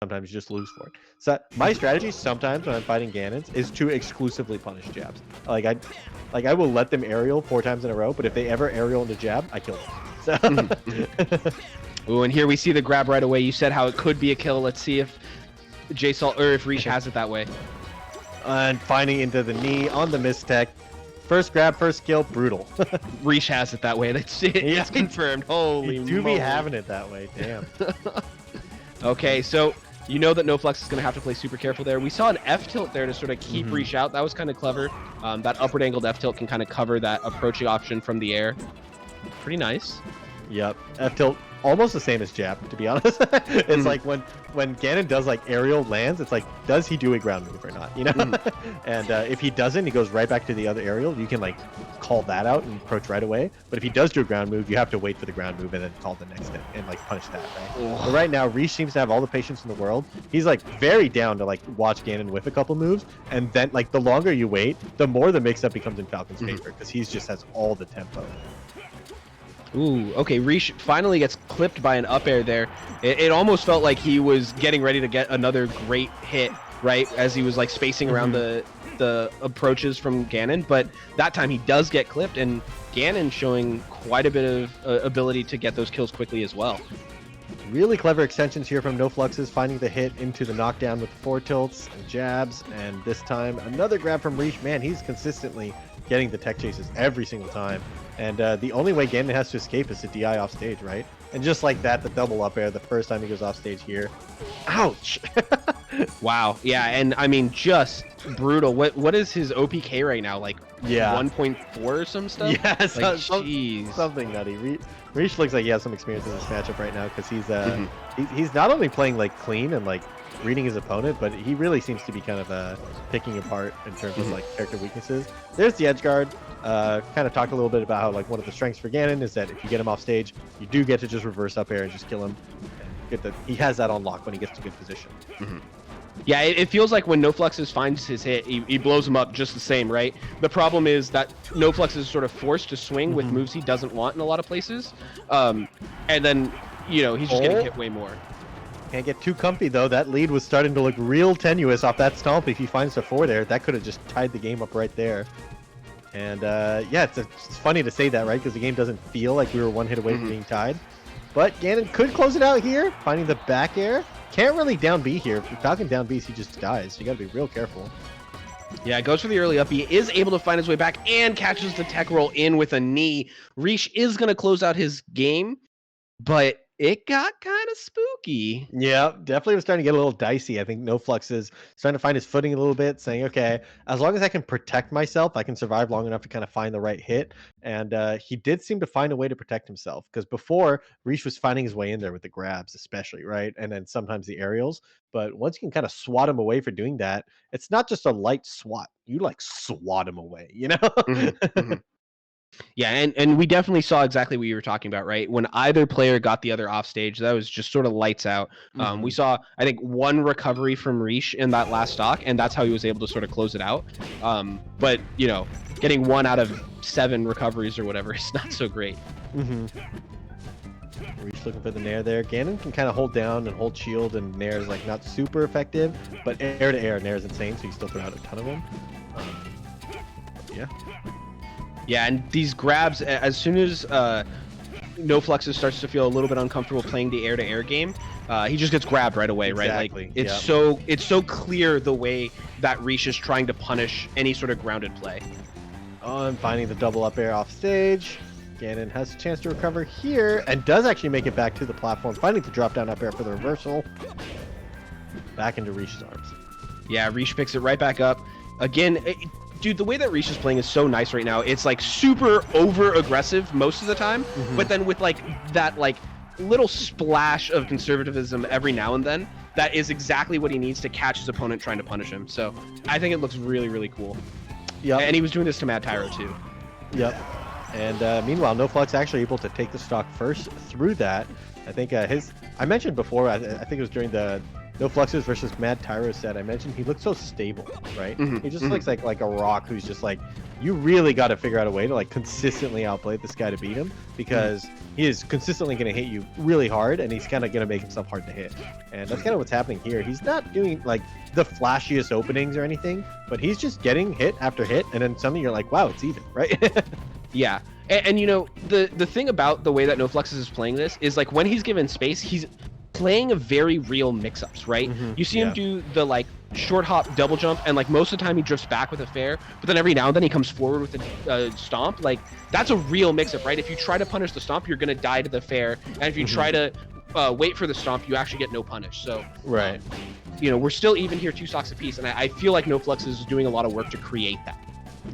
sometimes you just lose for it. So my strategy sometimes when I'm fighting Ganons is to exclusively punish jabs. I will let them aerial 4 times in a row, but if they ever aerial into jab, I kill them. So Ooh, and here we see the grab right away. You said how it could be a kill. Let's see if J-Salt or if Reesch has it that way. And finding into the knee on the mistech. First grab, first kill, brutal. Reesch has it that way. That's it. Yeah. It's confirmed. Holy You do moly. be having it that way, damn. Okay, so you know that NoFlux is going to have to play super careful there. We saw an F tilt there to sort of keep Reesch out. That was kind of clever. That upward angled F tilt can kind of cover that approaching option from the air. Pretty nice. Yep, F tilt almost the same as jab, to be honest. It's like when Ganon does like aerial lands, it's like, does he do a ground move or not? You know, and if he doesn't, he goes right back to the other aerial. You can like call that out and approach right away. But if he does do a ground move, you have to wait for the ground move and then call the next thing and like punish that. Right? But right now, Reesch seems to have all the patience in the world. He's like very down to like watch Ganon whiff a couple moves, and then like the longer you wait, the more the mix-up becomes in Falcon's favor because he just has all the tempo. Ooh, okay, Reesch finally gets clipped by an up air there. It almost felt like he was getting ready to get another great hit, right? As he was like spacing around the approaches from Ganon, but that time he does get clipped, and Ganon showing quite a bit of ability to get those kills quickly as well. Really clever extensions here from NoFluxes, finding the hit into the knockdown with the 4 tilts and jabs, and this time another grab from Reesch. Man, he's consistently getting the tech chases every single time. And the only way Ganon has to escape is to DI off stage, right? And just like that, the double up air the first time he goes off stage here. Ouch! Wow. Yeah, and I mean, just brutal. What is his OPK right now? Like 1.4 or some stuff? Yeah, like, jeez. Something nutty. Reesch looks like he has some experience in this matchup right now because he's not only playing like clean and like reading his opponent, but he really seems to be kind of picking apart in terms of like character weaknesses. There's the edge guard. Kind of talked a little bit about how like one of the strengths for Ganon is that if you get him off stage, you do get to just reverse up air and just kill him. And he has that on lock when he gets to good position. Yeah, it feels like when NoFluxes finds his hit, he blows him up just the same, right? The problem is that NoFluxes is sort of forced to swing with moves he doesn't want in a lot of places. And then, you know, he's just getting hit way more. Can't get too comfy though. That lead was starting to look real tenuous off that stomp. If he finds the 4 there, that could have just tied the game up right there. And yeah, it's funny to say that, right? Because the game doesn't feel like we were 1 hit away from being tied. But Ganon could close it out here, finding the back air. Can't really down B here. If Falcon down B, he just dies. So you got to be real careful. Yeah, goes for the early up. He is able to find his way back and catches the tech roll in with a knee. Reesch is going to close out his game, but it got kind of spooky. Yeah, definitely was starting to get a little dicey. I think NoFlux is starting to find his footing a little bit, saying, okay, as long as I can protect myself, I can survive long enough to kind of find the right hit. And he did seem to find a way to protect himself, because before, Reesch was finding his way in there with the grabs, especially, right? And then sometimes the aerials. But once you can kind of swat him away for doing that, it's not just a light swat. You like swat him away, you know? Yeah, and we definitely saw exactly what you were talking about, right? When either player got the other off stage, that was just sort of lights out. We saw, I think, 1 recovery from Reesch in that last stock, and that's how he was able to sort of close it out. But, you know, getting 1 out of 7 recoveries or whatever is not so great. Reesch looking for the nair there. Ganon can kind of hold down and hold shield, and nair is like not super effective, but air to air, nair is insane, so you still throw out a ton of them. Yeah. Yeah, and these grabs, as soon as NoFluxes starts to feel a little bit uncomfortable playing the air-to-air game, he just gets grabbed right away, right? Like it's so clear the way that Reesch is trying to punish any sort of grounded play. Oh, and finding the double up air off stage. Ganon has a chance to recover here and does actually make it back to the platform, finding the drop down up air for the reversal. Back into Reesch's arms. Yeah, Reesch picks it right back up. Again, dude, the way that Reesch is playing is so nice right now. It's like super over aggressive most of the time, but then with like that like little splash of conservatism every now and then, that is exactly what he needs to catch his opponent trying to punish him. So I think it looks really, really cool. Yeah, and he was doing this to Mad Tyro too. Yep. And meanwhile, NoFlux actually able to take the stock first through that. I think I mentioned before, I think it was during the NoFluxes versus Mad Tyro set, I mentioned he looks so stable, right? He just looks like a rock who's just like, you really got to figure out a way to like consistently outplay this guy to beat him, because he is consistently going to hit you really hard, and he's kind of going to make himself hard to hit. And that's kind of what's happening here. He's not doing like the flashiest openings or anything, but he's just getting hit after hit, and then suddenly you're like, wow, it's even, right? Yeah. And you know, the thing about the way that NoFluxes is playing this is like when he's given space, he's playing a very real mix-ups, right? You see him do the like short hop double jump, and like most of the time he drifts back with a fair, but then every now and then he comes forward with a stomp. Like that's a real mix-up, right? If you try to punish the stomp, you're gonna die to the fair, and if you try to wait for the stomp, you actually get no punish. So right, you know, we're still even here 2 stocks apiece, and I feel like NoFluxes is doing a lot of work to create that.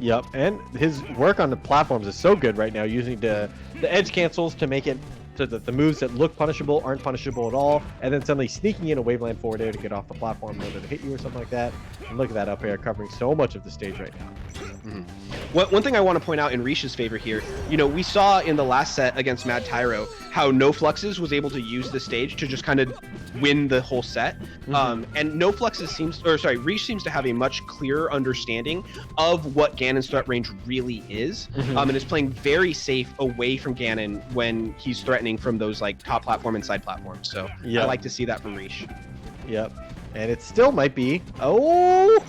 Yep, and his work on the platforms is so good right now, using the edge cancels to make it so that the moves that look punishable aren't punishable at all, and then suddenly sneaking in a waveland forward air to get off the platform in order to hit you or something like that. And look at that up air covering so much of the stage right now. One thing I want to point out in Reesch's favor here, you know, we saw in the last set against Mad Tyro how NoFluxes was able to use the stage to just kind of win the whole set. And Reesch seems to have a much clearer understanding of what Ganon's threat range really is, and is playing very safe away from Ganon when he's threatening from those like top platform and side platforms. So I like to see that from Reesch. Yep, and it still might be 4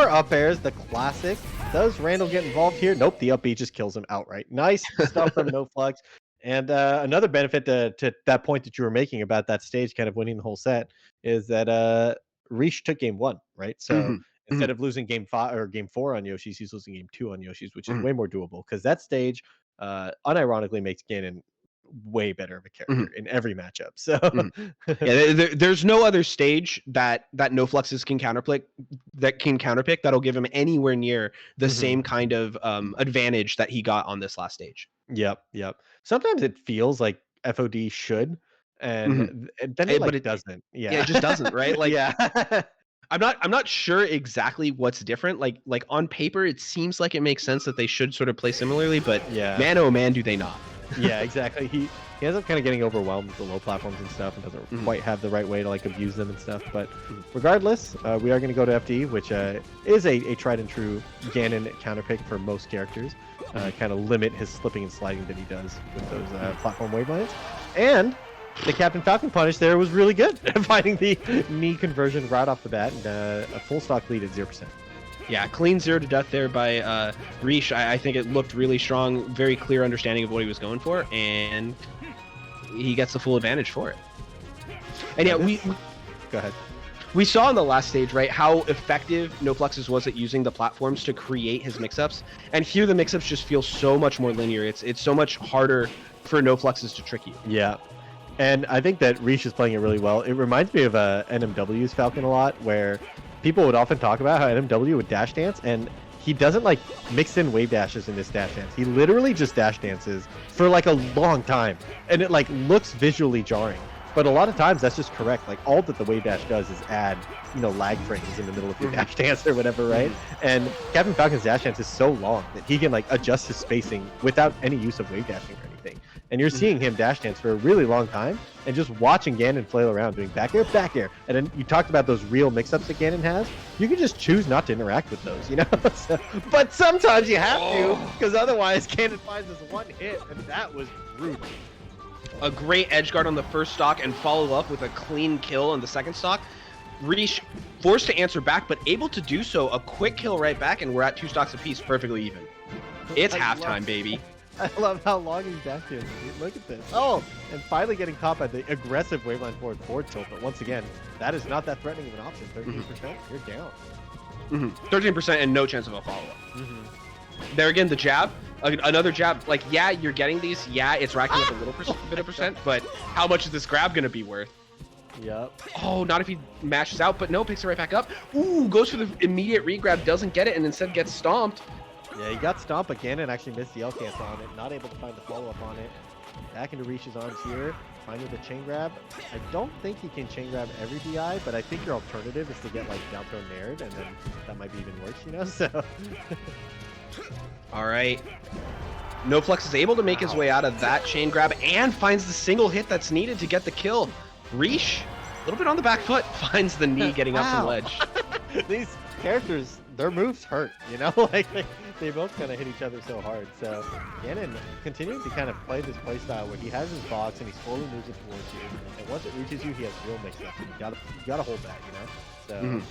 up airs, the classic. Does Randall get involved here? Nope, the up B just kills him outright. Nice stuff from NoFlux. And another benefit to that point that you were making about that stage kind of winning the whole set is that Reesch took game 1, right? So instead of losing game 5 or game 4 on Yoshi's, he's losing game 2 on Yoshi's, which is way more doable, because that stage unironically makes Ganon way better of a character in every matchup. So there's no other stage that NoFluxes can counterpick that'll give him anywhere near the same kind of advantage that he got on this last stage. Yep. Sometimes it feels like FOD should, and then it doesn't. Yeah, it just doesn't, right? Like I'm not sure exactly what's different. Like on paper, it seems like it makes sense that they should sort of play similarly, but man, oh man, do they not? Yeah, exactly. He ends up kind of getting overwhelmed with the low platforms and stuff, and doesn't quite have the right way to like abuse them and stuff. But regardless, we are going to go to FD, which is a tried and true Ganon counterpick for most characters. Kind of limit his slipping and sliding that he does with those platform wavelines. And the Captain Falcon punish there was really good, finding the knee conversion right off the bat, and a full stock lead at 0%. Yeah, clean 0 to death there by Reesch. I think it looked really strong, very clear understanding of what he was going for, and he gets the full advantage for it. And yeah, go ahead. We saw in the last stage, right, how effective NoFluxes was at using the platforms to create his mix-ups, and here the mix-ups just feel so much more linear. It's so much harder for NoFluxes to trick you. Yeah. And I think that Reesch is playing it really well. It reminds me of NMW's Falcon a lot, where people would often talk about how NMW would dash dance, and he doesn't like mix in wave dashes in this dash dance. He literally just dash dances for like a long time, and it like looks visually jarring. But a lot of times that's just correct. Like all that the wave dash does is add, lag frames in the middle of your dash dance or whatever, right? And Captain Falcon's dash dance is so long that he can like adjust his spacing without any use of wave dashing or anything. And you're seeing him dash dance for a really long time, and just watching Ganon flail around doing back air. And then you talked about those real mix-ups that Ganon has. You can just choose not to interact with those, but sometimes you have to, because otherwise Ganon finds this one hit, and that was brutal. A great edge guard on the first stock and follow up with a clean kill on the second stock. Reesch forced to answer back, but able to do so. A quick kill right back, and we're at 2 stocks apiece, perfectly even. It's halftime, baby. I love how long he's back here. Look at this. Oh, and finally getting caught by the aggressive waveline forward tilt. But once again, that is not that threatening of an option. 13%, you're down. 13% and no chance of a follow-up. There again, the jab. Another jab. Like, yeah, you're getting these. Yeah, it's racking up a little bit of percent. But how much is this grab going to be worth? Yep. Oh, not if he mashes out. But no, picks it right back up. Ooh, goes for the immediate regrab. Doesn't get it and instead gets stomped. Yeah, he got stomped, but Ganon actually missed the L cancel on it. Not able to find the follow-up on it. Back into Reesch's arms here. Finding the chain grab. I don't think he can chain grab every DI, but I think your alternative is to get like down throw nared, and then that might be even worse, So. All right. NoFlux is able to make his way out of that chain grab and finds the single hit that's needed to get the kill. Reesch A little bit on the back foot, finds the knee getting up from Ow. ledge. These characters, their moves hurt, you know? Like, they both kind of hit each other so hard. So Ganon continuing to kind of play this play style where he has his box and he slowly moves it towards you. And once it reaches you, he has real mix-ups. And you gotta hold that, you know? So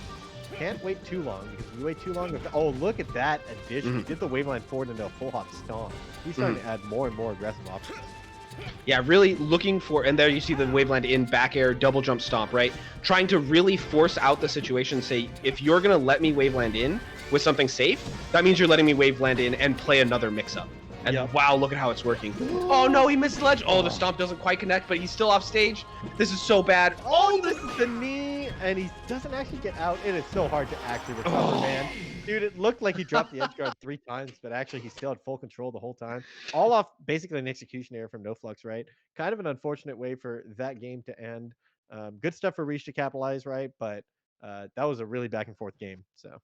can't wait too long, because if you wait too long, oh, look at that addition. He did the waveline forward into a full hop stomp. He's starting to add more and more aggressive options. Yeah, really looking for, and there you see the waveland in back air, double jump stomp, right? Trying to really force out the situation, say, if you're going to let me waveland in with something safe, that means you're letting me waveland in and play another mix-up. And wow, look at how it's working. Oh no, he missed the ledge. Oh, the stomp doesn't quite connect, but he's still off stage. This is so bad. Oh, this is the knee, and he doesn't actually get out. It is so hard to actually recover, man. Dude, it looked like he dropped the edge guard 3 times, but actually he still had full control the whole time. All off basically an execution error from NoFlux, right? Kind of an unfortunate way for that game to end. Good stuff for Reesch to capitalize, right? But that was a really back and forth game. So.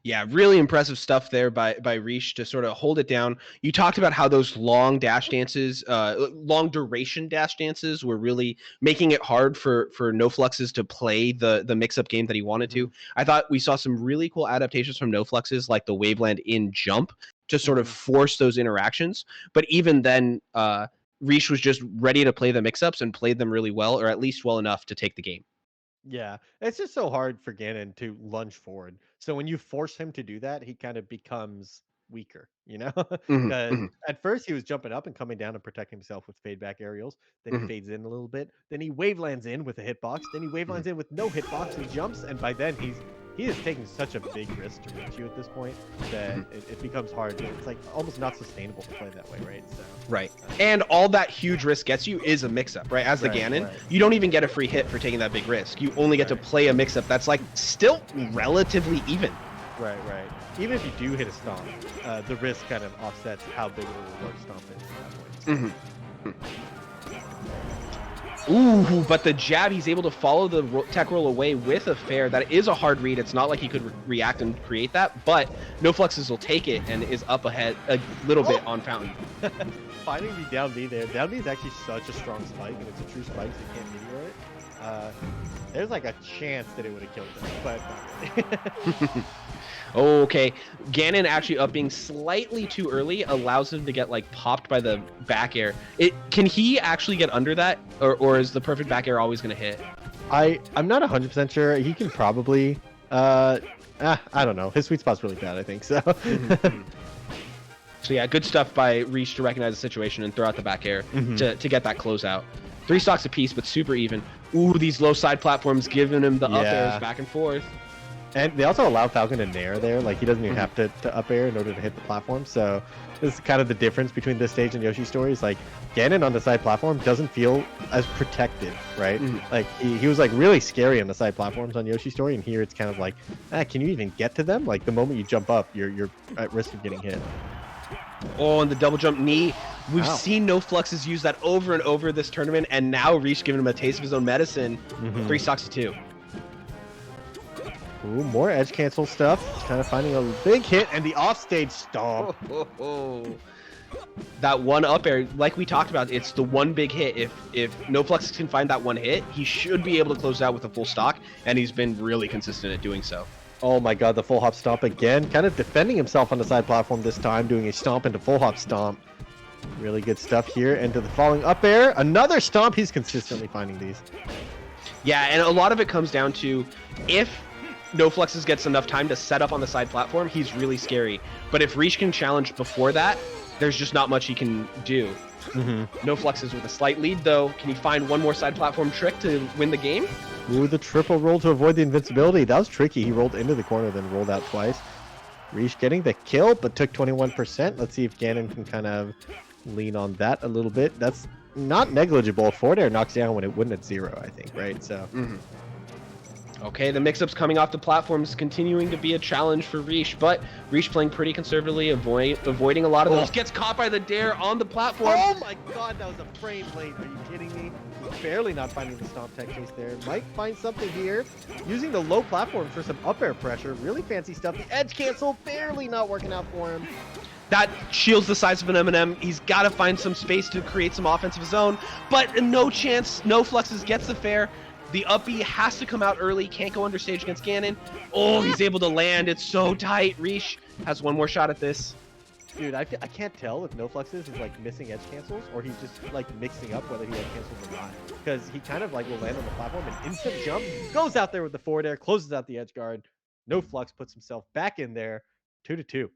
Yeah, really impressive stuff there by Reesch to sort of hold it down. You talked about how those long dash dances, long duration dash dances were really making it hard for NoFluxes to play the mix-up game that he wanted to. I thought we saw some really cool adaptations from NoFluxes, like the waveland in jump, to sort of force those interactions. But even then, Reesch was just ready to play the mix-ups and played them really well, or at least well enough to take the game. Yeah, it's just so hard for Ganon to lunge forward. So when you force him to do that, he kind of becomes weaker, you know? Because at first he was jumping up and coming down and protecting himself with fade back aerials. Then he fades in a little bit. Then he wavelands in with a hitbox. Then he wavelands in with no hitbox and jumps. And by then he is taking such a big risk to reach you at this point that it becomes hard. It's like almost not sustainable to play that way, right? So right. And all that huge risk gets you is a mix-up, right? As the Ganon, you don't even get a free hit for taking that big risk. You only get to play a mix-up that's like still relatively even. Right. Even if you do hit a stomp, the risk kind of offsets how big of a reward stomp is at that point. Ooh, but the jab, he's able to follow the tech roll away with a fair. That is a hard read. It's not like he could react and create that, but NoFluxes will take it and is up ahead a little bit on Fountain. Finding the down B there. Down B is actually such a strong spike, and it's a true spike, so you can't meteor it. There's like a chance that it would have killed them, but not really. Okay, Ganon actually up being slightly too early allows him to get like popped by the back air. Can he actually get under that, or is the perfect back air always going to hit? I'm not 100% sure. He can probably. I don't know. His sweet spot's really bad, I think. So. So yeah, good stuff by Reesch to recognize the situation and throw out the back air to get that closeout. 3 stocks apiece, but super even. Ooh, these low side platforms giving him the up airs back and forth. And they also allow Falcon to nair there. Like, he doesn't even have to up air in order to hit the platform. So this is kind of the difference between this stage and Yoshi's story. Is like, Ganon on the side platform doesn't feel as protected, right? Like, he was like really scary on the side platforms on Yoshi's story, and here it's kind of like, can you even get to them? Like, the moment you jump up, you're at risk of getting hit. Oh, and the double jump knee. We've seen NoFluxes use that over and over this tournament, and now Reesch giving him a taste of his own medicine. 3 stocks to 2. Ooh, more edge cancel stuff. Kind of finding a big hit and the offstage stomp. That one up air, like we talked about, it's the one big hit. If NoFluxes can find that one hit, he should be able to close out with a full stock, and he's been really consistent at doing so. Oh my god, the full hop stomp again. Kind of defending himself on the side platform this time, doing a stomp into full hop stomp. Really good stuff here. Into the falling up air. Another stomp. He's consistently finding these. Yeah, and a lot of it comes down to if NoFluxes gets enough time to set up on the side platform, he's really scary. But if Reesch can challenge before that, there's just not much he can do. NoFluxes with a slight lead, though. Can he find one more side platform trick to win the game? Ooh, the triple roll to avoid the invincibility. That was tricky. He rolled into the corner, then rolled out twice. Reesch getting the kill, but took 21%. Let's see if Ganon can kind of lean on that a little bit. That's not negligible. Forward air knocks down when it wouldn't at 0, I think, right? So. Okay, the mix-ups coming off the platforms continuing to be a challenge for Reesch, but Reesch playing pretty conservatively, avoiding a lot of those. Gets caught by the dare on the platform. Oh my god, that was a frame late. Are you kidding me? Barely not finding the stomp tech chase there. Might find something here. Using the low platform for some up air pressure. Really fancy stuff. The edge cancel barely not working out for him. That shields the size of an M&M. He's got to find some space to create some offense of his own, but no chance. NoFluxes gets the fair. The up B has to come out early, can't go understage against Ganon. Oh, he's able to land. It's so tight. Reesch has one more shot at this. Dude, I can't tell if NoFluxes is like missing edge cancels or he's just like mixing up whether he edge cancels or not. Because he kind of like will land on the platform and instant jump, goes out there with the forward air, closes out the edge guard. NoFlux puts himself back in there, 2-2.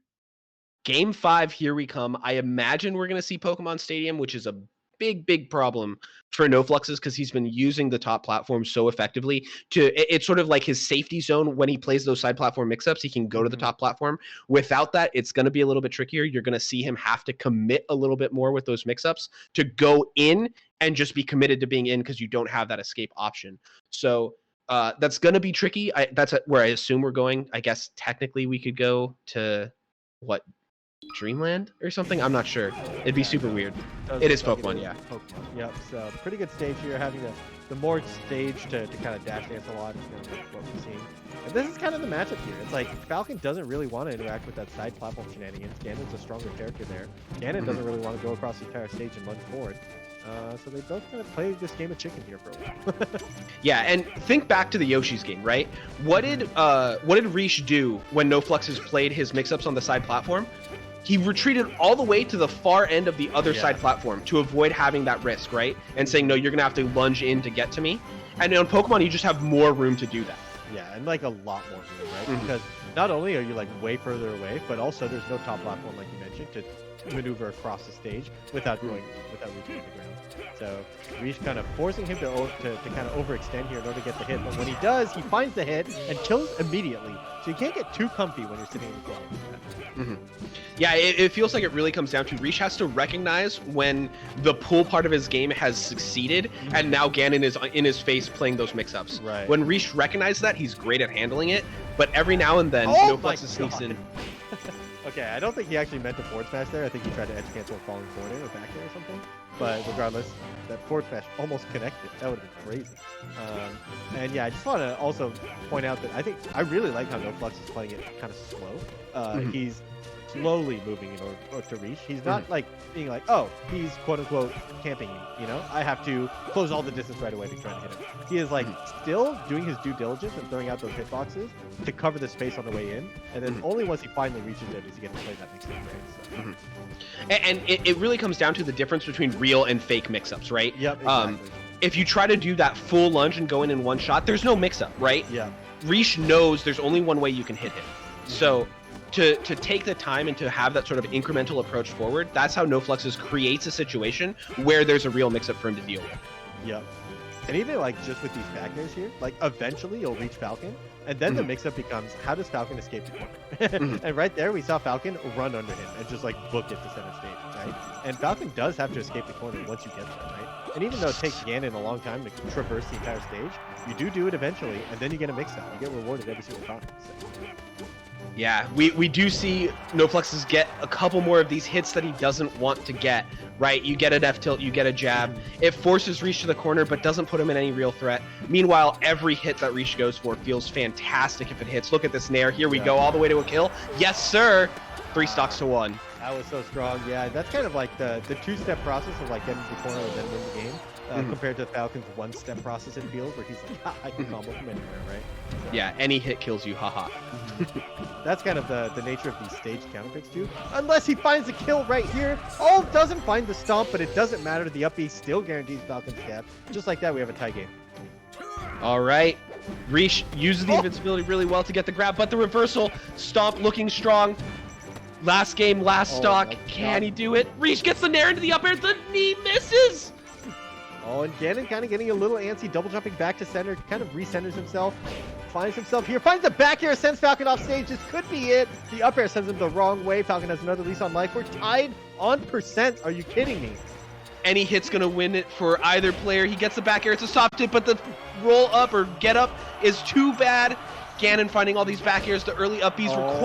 Game 5, here we come. I imagine we're going to see Pokemon Stadium, which is a big problem for NoFluxes because he's been using the top platform so effectively. It's sort of like his safety zone when he plays those side platform mix-ups. He can go to the top platform. Without that, it's going to be a little bit trickier. You're going to see him have to commit a little bit more with those mix-ups to go in and just be committed to being in because you don't have that escape option. So that's going to be tricky. That's where I assume we're going. I guess technically we could go to what? Dreamland or something? I'm not sure. It'd be super weird. It is Pokemon, yeah. Pokemon. Yep, so pretty good stage here, having the more stage to kind of dash dance a lot is what we've seen. And this is kind of the matchup here. It's like Falcon doesn't really want to interact with that side platform shenanigans. Ganon's a stronger character there. Ganon doesn't really want to go across the entire stage and lunge forward. So they both kind of play this game of chicken here for a while. Yeah, and think back to the Yoshi's game, right? What did Reesch do when NoFluxes played his mix-ups on the side platform? He retreated all the way to the far end of the other side platform to avoid having that risk, right? And saying, no, you're going to have to lunge in to get to me. And on Pokemon, you just have more room to do that. Yeah, and like a lot more room, right? Because not only are you like way further away, but also there's no top platform, like you mentioned, to maneuver across the stage without reaching the ground. So Reesch kind of forcing him to kind of overextend here in order to get the hit. But when he does, he finds the hit and kills immediately. So you can't get too comfy when you're sitting in the ground. Yeah, it feels like it really comes down to Reesch has to recognize when the pull part of his game has succeeded, and now Ganon is in his face playing those mix-ups. Right. When Reesch recognizes that, he's great at handling it, but every now and then, NoFluxes sneaks in. Okay, I don't think he actually meant to forward smash there. I think he tried to edge cancel a falling forward air or back air or something. But regardless, that forward smash almost connected. That would have been crazy. And yeah, I just want to also point out that I really like how NoFlux is playing it kind of slow. He's slowly moving in order to Reesch. He's not like being like, oh, he's quote unquote camping me, you know? I have to close all the distance right away to try to hit him. He is like still doing his due diligence and throwing out those hitboxes to cover the space on the way in. And then only once he finally reaches it is he going to play that mix-up, right? So. And it really comes down to the difference between real and fake mix-ups, right? Yep, exactly. If you try to do that full lunge and go in one shot, there's no mix-up, right? Yeah. Reesch knows there's only one way you can hit him. So to take the time and to have that sort of incremental approach forward, that's how NoFluxes creates a situation where there's a real mix-up for him to deal with. Yep. And even like just with these back airs here, like eventually you'll reach Falcon, and then the mix-up becomes, how does Falcon escape the corner? And right there we saw Falcon run under him and just like book it to center stage, right? And Falcon does have to escape the corner once you get there, right? And even though it takes Ganon a long time to traverse the entire stage, you do it eventually, and then you get a mix-up. You get rewarded every single time. So. Yeah, we do see NoFluxes get a couple more of these hits that he doesn't want to get, right? You get an F-tilt, you get a jab. It forces Reesch to the corner, but doesn't put him in any real threat. Meanwhile, every hit that Reesch goes for feels fantastic if it hits. Look at this nair. Here we go, all the way to a kill. Yes, sir! 3 stocks to 1. That was so strong. Yeah, that's kind of like the two-step process of like getting to the corner and then win the game. Compared to Falcon's one-step process, it feels, where he's like, I can combo from anywhere, right? So. Yeah, any hit kills you, haha. That's kind of the nature of these stage counter picks too. Unless he finds the kill right here. Oh, doesn't find the stomp, but it doesn't matter. The up B still guarantees Falcon's cap. Just like that, we have a tie game. All right. Reesch uses the invincibility really well to get the grab, but the reversal, stomp looking strong. Last game, last stock. Can he do it? Reesch gets the nair into the up air. The knee misses. Oh, and Ganon kind of getting a little antsy, double jumping back to center, kind of recenters himself, finds himself here, finds the back air, sends Falcon off stage. This could be it. The up air sends him the wrong way. Falcon has another lease on life. We're tied on percent. Are you kidding me? Any hit's going to win it for either player. He gets the back air. It's a soft hit, but the roll up or get up is too bad. Ganon finding all these back airs. The early up Bs require